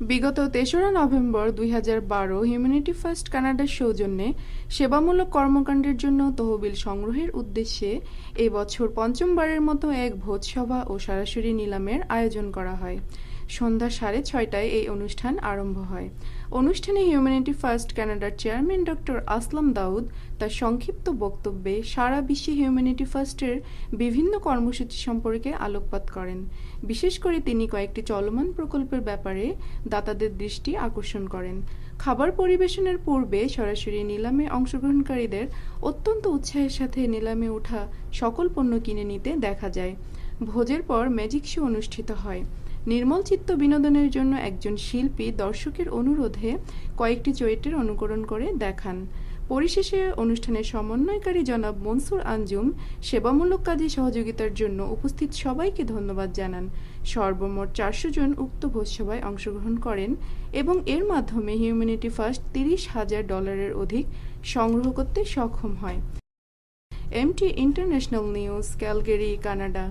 বিগত ৩রা November ২০১২ humanity first কানাডার সৌজন্যে সেবামূলক কর্মকাণ্ডের জন্য তহবিল সংগ্রহের উদ্দেশ্যে এ বছর পঞ্চমবারের মতো এক ভোজসভা ও সরাসরি নিলামের আয়োজন করা হয়। সন্ধ্যা ৬:৩০টায় এই অনুষ্ঠান আরম্ভ হয়। অনুষ্ঠানে হিউম্যানিটি ফার্স্ট কানাডার চেয়ারম্যান ডক্টর আসলাম দাউদ তার সংক্ষিপ্ত বক্তব্যে সারা বিশ্বে হিউম্যানিটি ফার্স্টের বিভিন্ন কর্মসূচি সম্পর্কে আলোকপাত করেন। বিশেষ করে তিনি কয়েকটি চলমান প্রকল্পের ব্যাপারে দাতাদের দৃষ্টি আকর্ষণ করেন। খাবার পরিবেশনের পূর্বে সরাসরি নিলামে অংশগ্রহণকারীদের অত্যন্ত উৎসাহের সাথে নিলামে ওঠা সকল পণ্য কিনে নিতে দেখা যায়। ভোজের পর ম্যাজিক শো অনুষ্ঠিত হয়। নির্মল চিত্ত বিনোদনের জন্য একজন শিল্পী দর্শকের অনুরোধে কয়েকটি চরিত্রের অনুকরণ করে দেখান। পরিশেষে অনুষ্ঠানের সমন্বয়কারী জনাব মনসুর আঞ্জুম সেবামূলক কাজে সহযোগিতার জন্য উপস্থিত সবাইকে ধন্যবাদ জানান। সর্বমোট ৪০০ জন উক্ত ভোজসভায় অংশগ্রহণ করেন এবং এর মাধ্যমে হিউম্যানিটি ফার্স্ট $৩০,০০০ অধিক সংগ্রহ করতে সক্ষম হয়। MT international news, Calgary, Canada.